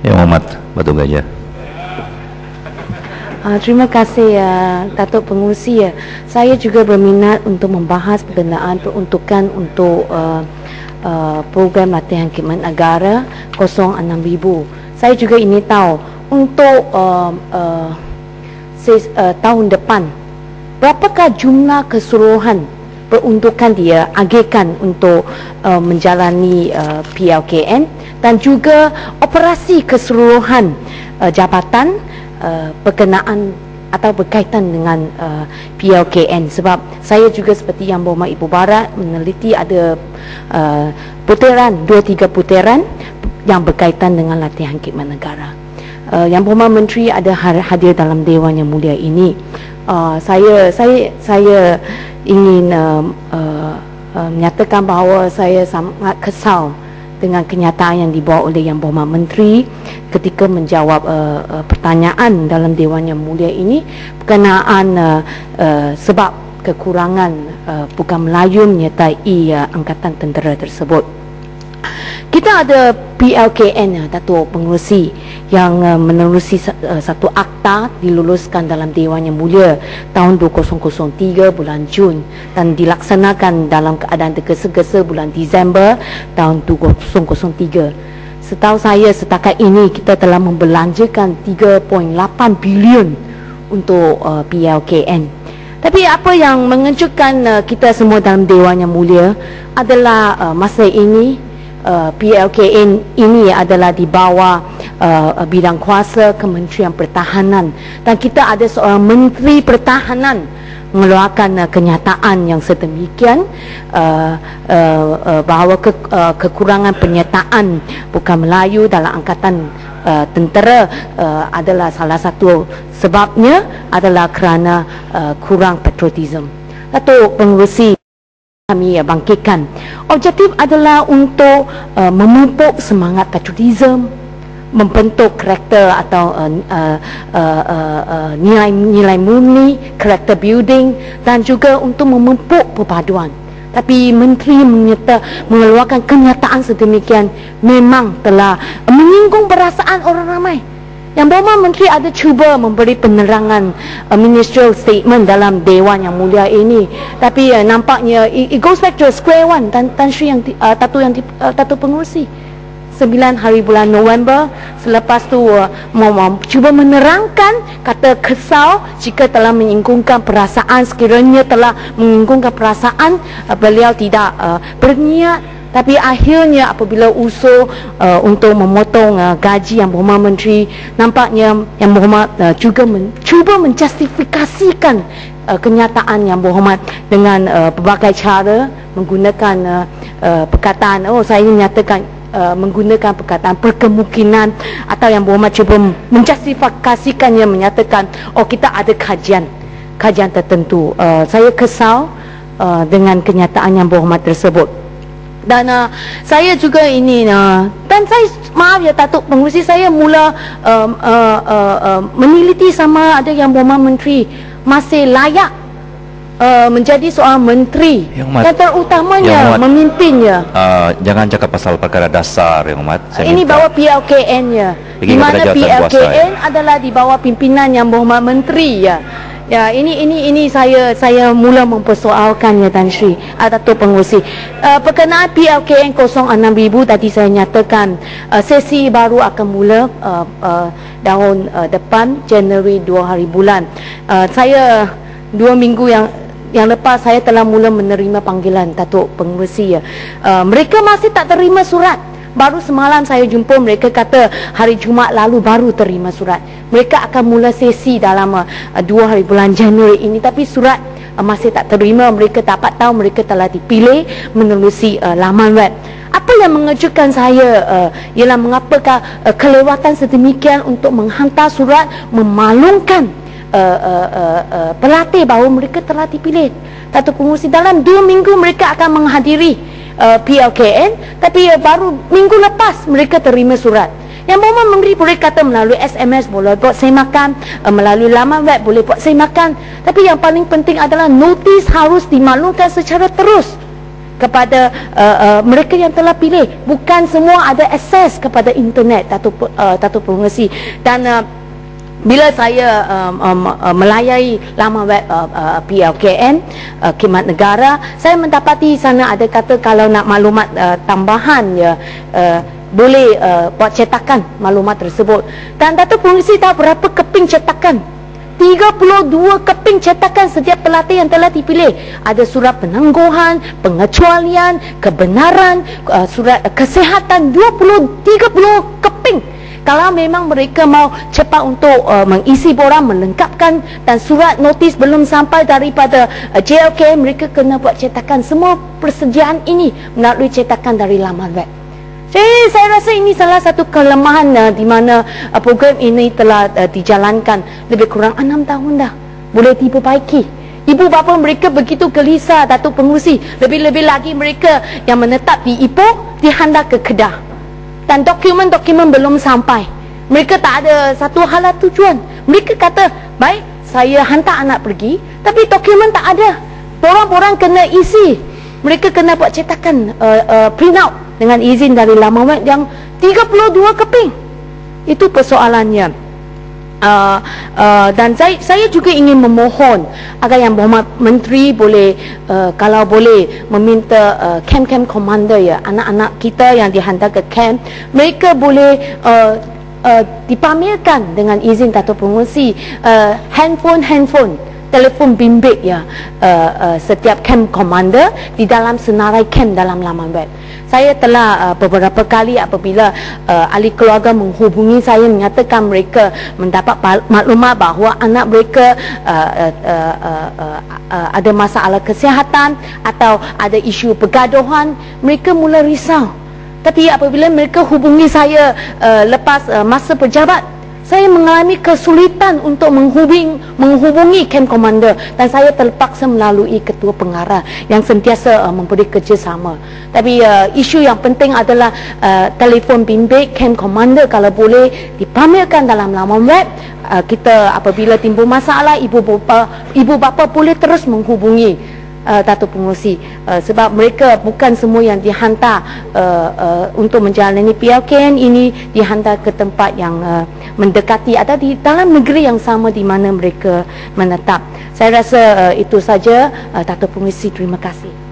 Yang Muhammad Batu Gajah. Terima kasih Datuk Pengerusi. Saya juga berminat untuk membahas berkenaan peruntukan untuk program latihan khidmat negara 06,000. Saya juga ingin tahu untuk tahun depan berapakah jumlah keseluruhan peruntukan dia agihkan untuk menjalani PLKN dan juga operasi keseluruhan jabatan berkenaan atau berkaitan dengan PLKN. Sebab saya juga seperti Yang Berhormat Ibu Barat meneliti ada putaran 2-3 putaran yang berkaitan dengan latihan khidmat negara. Yang Berhormat Menteri ada hadir dalam Dewan Yang Mulia ini. Saya ingin menyatakan bahawa saya sangat kesal dengan kenyataan yang dibawa oleh Yang Berhormat Menteri ketika menjawab pertanyaan dalam Dewan Yang Mulia ini berkenaan sebab kekurangan bukan Melayu menyertai Angkatan Tentera tersebut. Kita ada PLKN, Datuk Pengerusi, yang menerusi satu akta diluluskan dalam Dewan Yang Mulia tahun 2003 bulan Jun dan dilaksanakan dalam keadaan tergesa-gesa bulan Disember tahun 2003. Setahu saya setakat ini kita telah membelanjakan 3.8 bilion untuk PLKN. Tapi apa yang mengejutkan kita semua dalam Dewan Yang Mulia adalah masa ini PLKN ini adalah di bawah bidang kuasa Kementerian Pertahanan dan kita ada seorang Menteri Pertahanan mengeluarkan kenyataan yang sedemikian bahawa kekurangan penyertaan bukan Melayu dalam Angkatan Tentera adalah salah satu sebabnya adalah kerana kurang patriotisme. Datuk Pengerusi, kami bangkitkan. Objektif adalah untuk memupuk semangat patriotisme, membentuk karakter atau nilai murni, karakter building dan juga untuk memupuk perpaduan. Tapi Menteri mengeluarkan kenyataan sedemikian memang telah menyinggung perasaan orang ramai. Yang Berhormat Menteri ada cuba memberi penerangan ministerial statement dalam Dewan Yang Mulia ini, tapi nampaknya it goes back to square one. Tan Sri yang Datuk Pengerusi 9 hari bulan November selepas tu cuba menerangkan kata kesal jika telah menyinggungkan perasaan, sekiranya telah menyinggungkan perasaan beliau tidak berniat. Tapi akhirnya apabila usul untuk memotong gaji Yang Berhormat Menteri, nampaknya Yang Berhormat juga cuba menjustifikasikan kenyataan Yang Berhormat dengan berbagai cara menggunakan perkataan, saya menyatakan menggunakan perkataan perkemungkinan, atau Yang Berhormat cuba menjustifikasikannya menyatakan kita ada kajian tertentu. Saya kesal dengan kenyataan Yang Berhormat tersebut. Dan saya juga ini dan saya maaf ya Datuk Pengerusi, saya mula meneliti sama ada Yang Berhormat Menteri masih layak menjadi seorang menteri dan terutamanya memimpinnya. Jangan cakap pasal perkara dasar, Yang Hormat. Ini bawa PLKN-nya, di mana PLKN adalah di bawah pimpinan Yang Berhormat Menteri ya. Ya, ini saya mula mempersoalkannya, Tan Sri, Datuk Pengerusi. Berkenaan PLKN 06,000 tadi saya nyatakan sesi baru akan mula tahun depan, Januari 2 hari bulan. Saya 2 minggu yang lepas saya telah mula menerima panggilan Datuk Pengerusi ya. Mereka masih tak terima surat. Baru semalam saya jumpa mereka kata hari Jumaat lalu baru terima surat. Mereka akan mula sesi dalam 2 hari bulan Januari ini, tapi surat masih tak terima. Mereka dapat tahu mereka telah dipilih menerusi laman web. Apa yang mengejutkan saya ialah mengapakah kelewatan sedemikian untuk menghantar surat memaklumkan pelatih bahawa mereka telah dipilih. Datuk Pengerusi, dalam 2 minggu mereka akan menghadiri PLKN, tapi baru minggu lepas mereka terima surat. Yang Berhormat Menteri boleh kata melalui SMS boleh buat semakan, melalui laman web boleh buat semakan, tapi yang paling penting adalah notis harus dimaklumkan secara terus. kepada mereka yang telah pilih. Bukan semua ada akses kepada internet, Datuk Pengerusi. Dan bila saya melayari laman web PLKN, Khidmat Negara, saya mendapati sana ada kata kalau nak maklumat tambahan ya, boleh buat cetakan maklumat tersebut. Dan Datuk Pengerusi tahu berapa keping cetakan? 32 keping cetakan setiap pelatih yang telah dipilih. Ada surat penangguhan, pengecualian, kebenaran, surat kesihatan, 30 keping. Kalau memang mereka mau cepat untuk mengisi borang, melengkapkan, dan surat notis belum sampai daripada JLK, mereka kena buat cetakan. Semua persediaan ini melalui cetakan dari laman web. Saya rasa ini salah satu kelemahan di mana program ini telah dijalankan lebih kurang 6 tahun dah. Boleh diperbaiki. Ibu bapa mereka begitu gelisah, Datuk Pengerusi. Lebih-lebih lagi mereka yang menetap di Ipoh dihantar ke Kedah. Dan dokumen-dokumen belum sampai. Mereka tak ada satu hala tujuan. Mereka kata, baik, saya hantar anak pergi, tapi dokumen tak ada. Borang-borang kena isi. Mereka kena buat cetakan, print out dengan izin dari laman web yang 32 keping. Itu persoalannya. Dan saya juga ingin memohon agar Yang Berhormat Menteri boleh kalau boleh meminta camp-camp commander ya, anak-anak kita yang dihantar ke camp, mereka boleh dipamerkan dengan izin Datuk Pengerusi handphone, telefon bimbit ya, setiap camp commander di dalam senarai camp dalam laman web. Saya telah beberapa kali apabila ahli keluarga menghubungi saya menyatakan mereka mendapat maklumat bahawa anak mereka ada masalah kesihatan atau ada isu pergaduhan, mereka mula risau. Tapi apabila mereka hubungi saya lepas masa pejabat, saya mengalami kesulitan untuk menghubungi camp commander, dan saya terpaksa melalui ketua pengarah yang sentiasa memberi kerjasama. Tapi isu yang penting adalah telefon bimbit camp commander kalau boleh dipamerkan dalam laman web. Kita apabila timbul masalah, ibu bapa boleh terus menghubungi Datuk Pengerusi, sebab mereka bukan semua yang dihantar untuk menjalani PLKN ini dihantar ke tempat yang mendekati atau di dalam negeri yang sama di mana mereka menetap. Saya rasa itu saja, Datuk Pengerusi. Terima kasih.